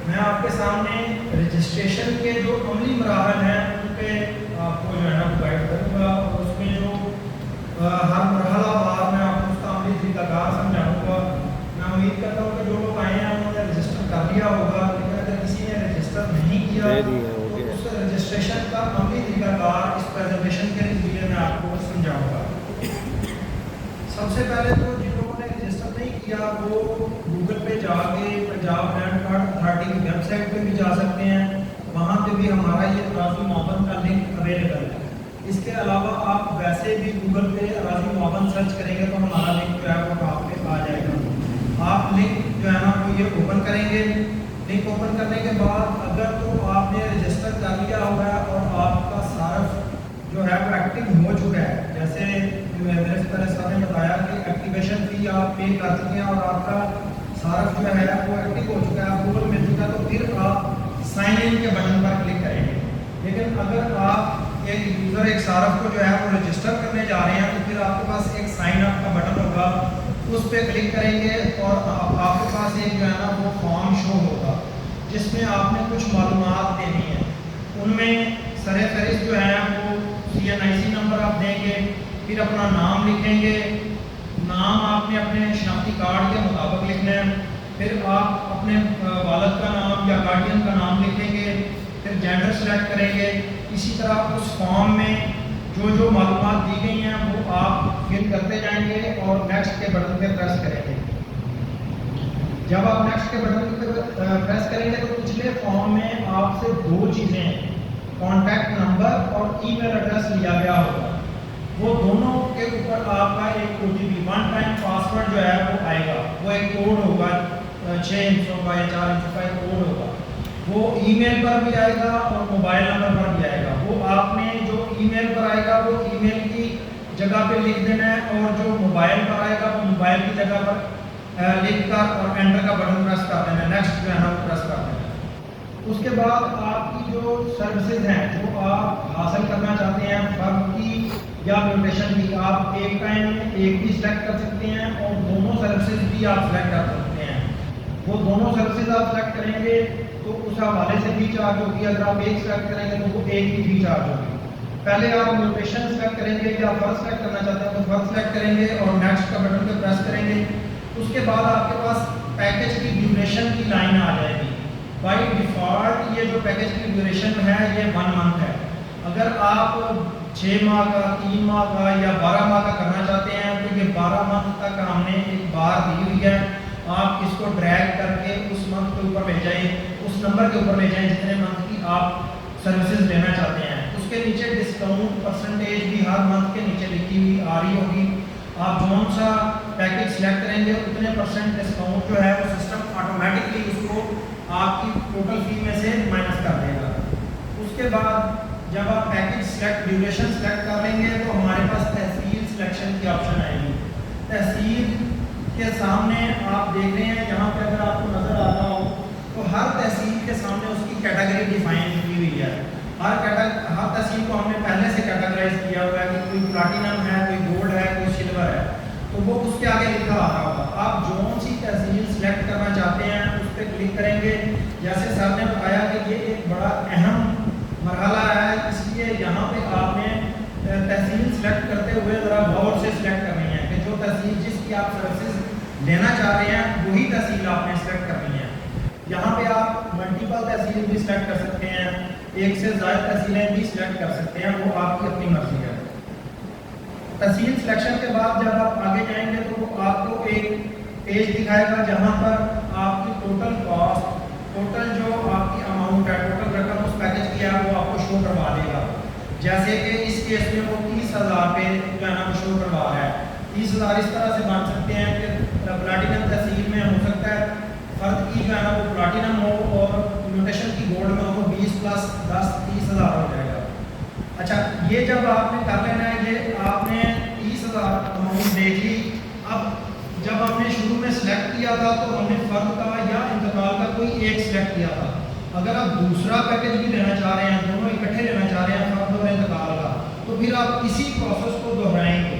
मैं आपके सामने रजिस्ट्रेशन के जो अमली मराहल हैं उन पे आपको जो है ना गाइड करूँगा, और उसमें जो हर मरहला वार मैं आपको उसका अमली तरीकाकार समझाऊँगा। मैं उम्मीद करता हूँ कि जो लोग आए हैं उन्होंने रजिस्टर कर लिया होगा, लेकिन अगर किसी ने रजिस्टर नहीं किया तो उस रजिस्ट्रेशन का अमली तरीकाकार इस प्रेजेंटेशन के लिए मैं आपको समझाऊँगा। सबसे पहले तो जिन लोगों ने रजिस्टर नहीं किया वो गूगल पे जाके पंजाब लैंड कार्ड अथॉरिटी की वेबसाइट पे भी जा सकते हैं, वहाँ पे भी हमारा ये अराज़ी मुआवन का लिंक अवेलेबल है। इसके अलावा आप वैसे भी गूगल पे अराज़ी मुआवन सर्च करेंगे तो हमारा लिंक जो है वो वहाँ पे आ जाएगा। आप लिंक जो है ना वो ये ओपन करेंगे। लिंक ओपन करने के बाद अगर तो आपने रजिस्टर कर लिया हुआ है और आपका सार्फ जो है वो एक्टिव हो चुका है, जैसे मेरे साहब ने बताया कि एक्टिवेशन फी आप पे कर चुके हैं और आपका सार्फ जो है वो एक्टिव हो चुका है, अप्रूवल मिल चुका है, तो फिर आप साइन इन के बटन पर क्लिक करेंगे। लेकिन अगर आप एक यूज़र एक सार्फ को जो है वो रजिस्टर करने जा रहे हैं तो फिर आपके पास एक साइन अप का बटन होगा, उस पर क्लिक करेंगे और आपके पास एक जो है ना वो फॉर्म शो होगा जिसमें आपने कुछ मालूमात देनी है। उनमें सरे फहरिस्त जो है वो CNIC नंबर आप देंगे, फिर अपना नाम लिखेंगे, नाम आपने अपने शनाख्ती कार्ड के मुताबिक लिखना है, फिर आप अपने वालिद का नाम या गार्डियन का नाम लिखेंगे, फिर जेंडर सेलेक्ट करेंगे। इसी तरह उस फॉर्म में जो जो मालूमात दी गई हैं वो आप फिल करते जाएंगे और नेक्स्ट के बटन पे प्रेस करेंगे। जब आप नेक्स्ट के बटन पे प्रेस करेंगे तो पिछले फॉर्म में आपसे दो चीज़ें, कॉन्टैक्ट नंबर और ईमेल एड्रेस लिया गया होगा, वो दोनों के ऊपर आपका एक OTP वन टाइम पासवर्ड जो है वो आएगा। वो एक कोड होगा 6 अंकों का या 4 अंकों का एक कोड होगा, वो ईमेल पर भी आएगा और मोबाइल नंबर पर भी आएगा। वो आपने जो ईमेल पर आएगा वो ईमेल की जगह पे लिख देना है, और जो मोबाइल पर आएगा वो मोबाइल की जगह पर लिख कर और एंटर का बटन प्रेस कर देना है, नेक्स्ट जो है ना प्रेस कर देना है। उसके बाद आपकी जो सर्विसेज हैं जो आप हासिल करना चाहते हैं फर्म की या म्यूटेशन की, आप एक टाइम में एक भी सिलेक्ट कर सकते हैं और दोनों सर्विसेज भी आप सिलेक्ट कर सकते हैं। वो दोनों सर्विसेज आप सिलेक्ट करेंगे तो उस हवाले से भी चार्ज होगी, अगर आप एक सिलेक्ट करेंगे तो वो एक की भी चार्ज होगी। पहले आप म्यूटेशन सिलेक्ट करेंगे या फर्स्ट सिलेक्ट करना चाहते हैं तो फर्स्ट सिलेक्ट करेंगे और नेक्स्ट का बटन पे प्रेस करेंगे। उसके बाद आपके पास पैकेज की ड्यूरेशन की लाइन आ जाएगी। बाई डिफ़ॉल्ट ये जो पैकेज की ड्यूरेशन है ये 1 मंथ है। अगर आप 6 माह का, 3 माह का या 12 माह का करना चाहते हैं तो ये 12 मंथ तक हमने एक बार दी हुई है। आप इसको ड्रैग करके उस मंथ के ऊपर ले जाएं, उस नंबर के ऊपर ले जाएं जितने मंथ की आप सर्विसेज लेना चाहते हैं। उसके नीचे डिस्काउंट परसेंटेज भी हर मंथ के नीचे लिखी हुई आ रही होगी। आप कौन सा पैकेज सिलेक्ट करेंगे उतने % डिस्काउंट जो है वो सिस्टम ऑटोमेटिकली उसको आपकी टोटल फी में से माइनस कर देगा। उसके बाद जब आप पैकेज सिलेक्ट ड्यूरेशन सिलेक्ट कर लेंगे तो हमारे पास तहसील सिलेक्शन की ऑप्शन आएगी। तहसील के सामने आप देख रहे हैं यहाँ पे, अगर आपको नज़र आ रहा हो तो हर तहसील के सामने उसकी कैटेगरी डिफाइन की हुई है। हर तहसील को हमने पहले से कैटेगराइज किया हुआ है कि कोई प्लाटिनम है, कोई गोल्ड है, कोई सिल्वर है, तो वो उसके आगे लिखा आ रहा होगा। आप जो सी तहसील सिलेक्ट करना चाहते हैं उस पर क्लिक करेंगे। जैसे सर ने बताया कि ये एक बड़ा अहम मरहला है, इसलिए यहाँ पे आपने तहसील सिलेक्ट करते हुए ज़रा गौर से सिलेक्ट करनी है कि जो तहसील जिसकी आप सर्विसेज लेना चाह रहे हैं वही तहसील आपने सिलेक्ट करनी है। यहाँ पे आप मल्टीपल तहसील भी सिलेक्ट कर सकते हैं, एक से ज़्यादा तहसीलें भी सिलेक्ट कर सकते हैं, वो आपकी अपनी मर्जी है। तहसील सिलेक्शन के बाद जब आप आगे जाएंगे तो वो आपको एक पेज दिखाएगा जहाँ पर आपकी टोटल कॉस्ट, टोटल जो आपकी अमाउंट है, टोटल रकम उस पैकेज की है वो आपको शो करवा देगा। जैसे कि इस केस में वो 30,000 पे जो है ना वो शो करवा रहा है। 30,000 इस तरह से मान सकते हैं कि प्लाटिनम तहसील में हो सकता है फर्द की जो है ना वो प्लाटिनम हो और म्यूटेशन की गोल्ड में हो 20 + 10 30,000 हो जाएगा। अच्छा, ये जब आपने कर लेना है, ये आपने 30,000 अमाउंट देख ली। अब जब हमने शुरू में सिलेक्ट किया था तो हमने फर्द का या इंतकाल का कोई एक सिलेक्ट किया था। अगर आप दूसरा पैकेज भी लेना चाह रहे हैं, दोनों इकट्ठे लेना चाह रहे हैं फर्द और इंतकाल का, तो फिर आप इसी प्रोसेस को दोहराएंगे।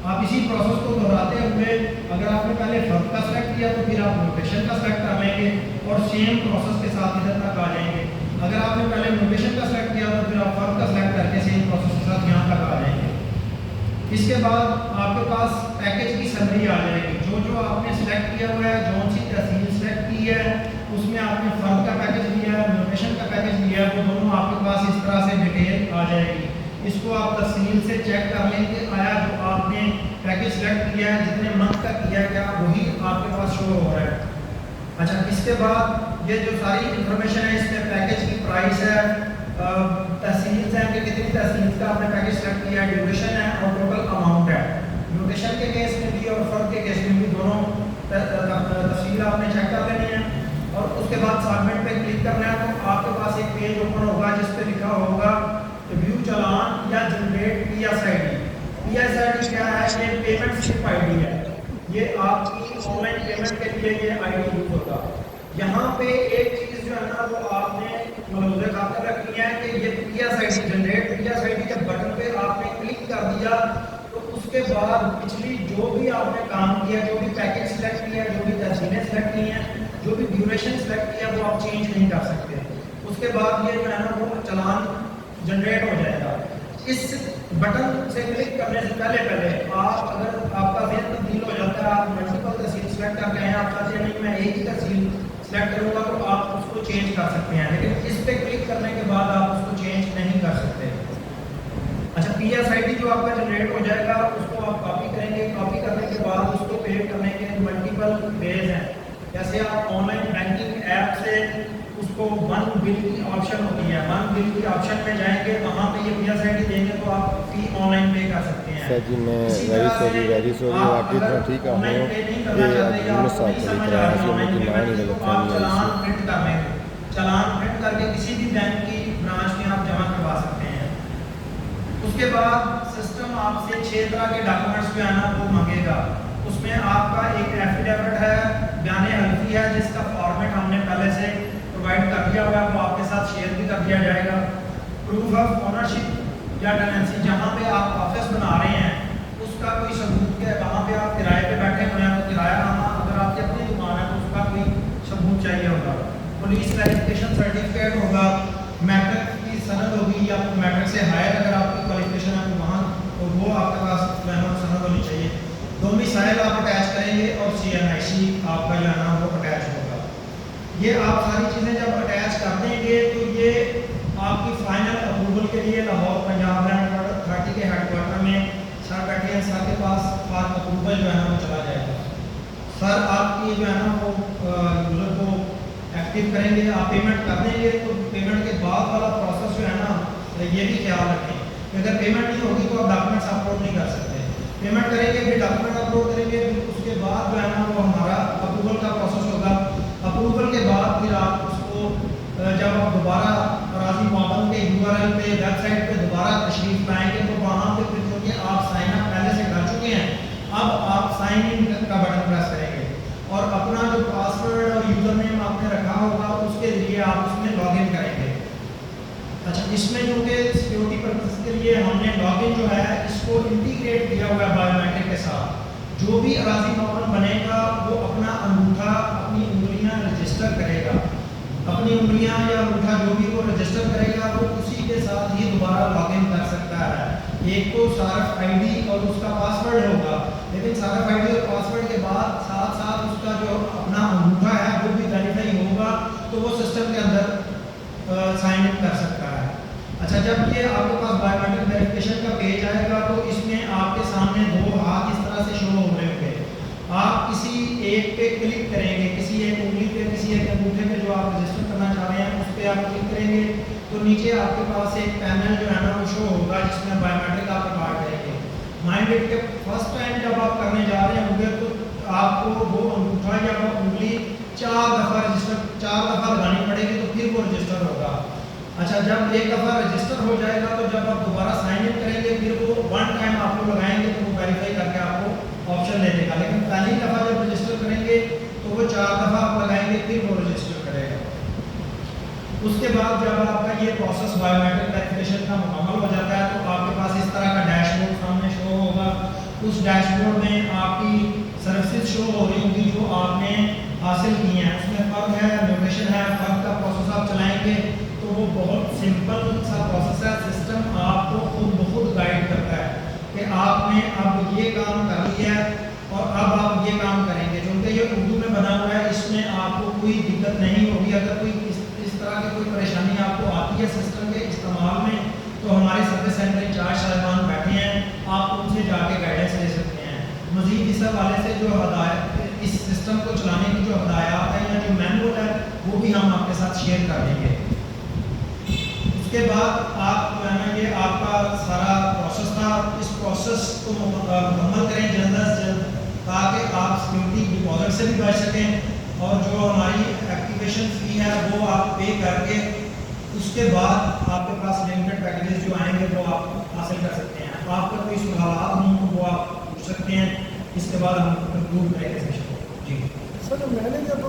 आप इसी प्रोसेस को दोहराते हुए अगर आपने पहले फर्क का सेलेक्ट किया तो फिर आप नोटेशन का सेलेक्ट कर लेंगे और सेम प्रोसेस के साथ इधर तक आ जाएंगे। अगर आपने पहले नोटेशन का सेलेक्ट किया तो फिर आप फर्क का सेलेक्ट करके सेम प्रोसेस के साथ यहाँ तक आ जाएंगे। इसके बाद आपके पास पैकेज की समरी आ जाएगी। जो जो आपने सेलेक्ट किया हुआ है, जो सी तहसील सेलेक्ट की है, उसमें आपने फर्क का पैकेज लिया है, नोटेशन का पैकेज लिया है, वो दोनों आपके पास इस तरह से डिटेल आ जाएगी। इसको आप तफसील से चेक कर लेंगे, आया जो आपने पैकेज सेलेक्ट किया है, जितने मंथ का किया क्या वही आपके पास शो हो रहा है। अच्छा, इसके बाद ये जो सारी इंफॉर्मेशन है, इसमें पैकेज की प्राइस है, तहसील है कि कितनी तहसील का आपने पैकेज सेलेक्ट किया है, ड्यूरेशन है और टोटल अमाउंट है। ड्यूरेशन के केस में भी और फर्क के केस में भी दोनों तफसील आपने चेक कर लेनी है। और उसके बाद सबमिट पे क्लिक करना है तो आपके पास एक पेज ओपन होगा जिस पे लिखा होगा व्यू चालान या जनरेट पीएसआईडी। पीएसआईडी क्या है? ये पेमेंट स्लिप आईडी है। ये आपकी ऑनलाइन पेमेंट के लिए ये आईडी यूज होगा। यहाँ पे एक चीज जो है ना वो आपने मलूज़े खातिर रखनी है कि ये पीएसआईडी जनरेट पीएसआईडी के बटन पे आपने क्लिक कर दिया तो उसके बाद पिछली जो भी आपने काम किया, जो भी पैकेज सेलेक्ट किया, जो भी तहसीलें सेलेक्ट की हैं, जो भी ड्यूरेशन सेलेक्ट किया, वो आप चेंज नहीं कर सकते। उसके बाद ये जो है ना वो चालान जनरेट हो जाएगा। इस बटन से क्लिक करने से पहले आप अगर आपका वेन तब्दील हो जाता है, आप मल्टीपल तहसील सेलेक्ट कर रहे हैं, आप चाहते हैं नहीं मैं एक ही तहसील सेलेक्ट करूँगा, तो आप उसको चेंज कर सकते हैं, लेकिन इस पे क्लिक करने के बाद आप उसको चेंज नहीं कर सकते। अच्छा, पीएसआईडी जो आपका जनरेट हो जाएगा उसको आप कॉपी करेंगे। कॉपी करने के बाद उसको पेड करने के मल्टीपल वेज हैं। जैसे आप ऑनलाइन बैंकिंग ऐप से उसको वन बिल की ऑप्शन होती है, वन बिल की ऑप्शन में जाएंगे, वहाँ पे ये पीएसआईडी देंगे तो आप फी ऑनलाइन पे कर सकते हैं। सर जी मैं वेरी सॉरी आपकी तरह ठीक है मैं चालान प्रिंट कर लेंगे। चालान प्रिंट करके किसी भी बैंक की ब्रांच में आप जमा करवा सकते हैं। उसके बाद सिस्टम आपसे 6 तरह के डॉक्यूमेंट्स जो है ना वो मांगेगा। उसमें आपका एक एफिडेविट है, बयान हल्फी है, जिसका फॉर्मेट हमने पहले से प्रोवाइड कर दिया हुआ है, वो आपके साथ शेयर भी कर दिया जाएगा। प्रूफ ऑफ ओनरशिप या टेनेंसी, जहाँ पे आप ऑफिस बना रहे हैं उसका कोई सबूत है, वहाँ पे आप किराए पे बैठे हुए हैं तो किरायानामा, अगर आपकी अपनी दुकान है तो उसका कोई सबूत चाहिए होगा। पुलिस वेरिफिकेशन सर्टिफिकेट होगा, मैट्रिक की सनद होगी या मैट्रिक से हायर अगर आपकी क्वालिफिकेशन है तो वहाँ तो वो आपके पास सनद होनी चाहिए। डोमिसाइल आप अटैच करेंगे और CNIC आपका जो है ना वो अटैच होगा। ये आप सारी चीज़ें जब अटैच कर देंगे तो ये आपकी फाइनल अप्रूवल के लिए लाहौर पंजाब लैंड अथॉरिटी के हेडक्वार्टर में सर बैठे हैं, सर के पास फॉर अप्रूवल जो है ना वो चला जाएगा। सर आपकी जो है ना वो यूज़र को एक्टिव करेंगे, आप पेमेंट कर देंगे तो पेमेंट के बाद वाला प्रोसेस जो है ना ये भी ख्याल रखें कि अगर पेमेंट नहीं होगी तो आप डॉक्यूमेंट्स अपलोड नहीं कर सकते। पेमेंट करेंगे फिर डॉक्यूमेंट अपलोड करेंगे, फिर उसके बाद जो है ना वो हमारा अप्रूवल का प्रोसेस होगा। अप्रूवल के बाद फिर आप उसको जब आप दोबारा राजी मामल के URL पे वेबसाइट पे दोबारा तशरीफ लाएंगे तो वहाँ पे फिर क्योंकि आप साइन अप पहले से कर चुके हैं, अब आप साइन इन का बटन प्रेस करेंगे और अपना जो पासवर्ड और यूज़र नेम आपने रखा होगा उसके लिए आप उसमें लॉगिन करेंगे। अच्छा, इसमें जो कि सिक्योरिटी पर्पस के लिए हमने लॉगिन जो है इसको इंटीग्रेट किया हुआ है बायोमेट्रिक के साथ। जो भी अराजी मामल बनेगा वो अपना अंगूठा, अपनी उंगलियां रजिस्टर करेगा, अपनी उंगलियां या अंगूठा जो भी वो रजिस्टर करेगा वो उसी के साथ ही दोबारा लॉगिन कर सकता है। एक तो सार्फ आईडी और उसका पासवर्ड होगा, लेकिन सार्फ आईडी और पासवर्ड के बाद साथ साथ उसका जो अपना अंगूठा है वो भी वेरीफाई होगा तो वो सिस्टम के अंदर साइन इन कर सकता है। अच्छा, जब ये आपके पास बायोमेट्रिक वेरिफिकेशन का पेज आएगा तो इसमें आपके सामने 2 हाथ इस तरह से शो हो रहे होंगे। आप किसी एक पे क्लिक करेंगे, किसी एक उंगली पे, किसी एक अंगूठे पे जो आप रजिस्टर करना चाह रहे हैं उस पर आप क्लिक करेंगे तो नीचे आपके पास एक पैनल जो है ना वो शो होगा जिसमें बायोमेट्रिक आप रिकॉर्ड करेंगे। माइंड इट के फर्स्ट टाइम जब आप करने जा रहे होंगे तो आपको वो अंगूठा या वो उंगली 4 दफ़ा लगानी पड़ेगी तो फिर वो रजिस्टर होगा। अच्छा, जब एक दफ़ा रजिस्टर हो जाएगा तो जब आप दोबारा साइन इन करेंगे फिर वो 1 टाइम आपको लगाएंगे तो वो वेरीफाई करके आपको ऑप्शन दे देगा, लेकिन पहली दफ़ा जब रजिस्टर करेंगे तो वो 4 दफ़ा आप लगाएंगे फिर वो रजिस्टर करेगा। उसके बाद जब आपका ये प्रोसेस बायोमेट्रिक वेरिफिकेशन का मुकम्मल हो जाता है तो आपके पास इस तरह का डैशबोर्ड सामने शो होगा। उस डैशबोर्ड में आपकी सर्विसेज शो हो रही होगी जो आपने हासिल की हैं। उसमें फ़र्क है, म्यूटेशन है, फ़र्क का प्रोसेस आप चलाएंगे तो वो बहुत सिंपल सा प्रोसेस है। सिस्टम आपको खुद ब खुद गाइड करता है कि आपने अब ये काम कर लिया है और अब आप ये काम करेंगे। क्योंकि ये उर्दू में बना हुआ है, इसमें आपको कोई दिक्कत नहीं होगी। अगर कोई इस तरह की कोई परेशानी आपको आती है सिस्टम के इस्तेमाल में, तो हमारे सर्विस सेंटर इंचार्ज साहिबान बैठे हैं, आप उनसे जाके गाइडेंस ले सकते हैं। मज़ीद इस हवाले से जो हदायत, इस सिस्टम को चलाने की जो हदायत है या जो मैनुअल है, वो भी हम आपके साथ शेयर कर देंगे। उसके बाद आप जो है ना, ये आपका सारा प्रोसेस था। इस प्रोसेस को मुकम्मल करें जल्द अज जल्द, ताकि आप सिक्योरिटी डिपॉजिट से भी बच सकें और जो हमारी एक्टिवेशन फ़ी है वो आप पे करके उसके बाद आपके पास लिमिटेड पैकेजेस जो आएंगे वो आप हासिल कर सकते हैं। तो आपका कोई सवाल हों तो वो आप पूछ सकते हैं। इसके बाद हम कंक्लूड करेंगे सेशन को। जी सर, मैंने जब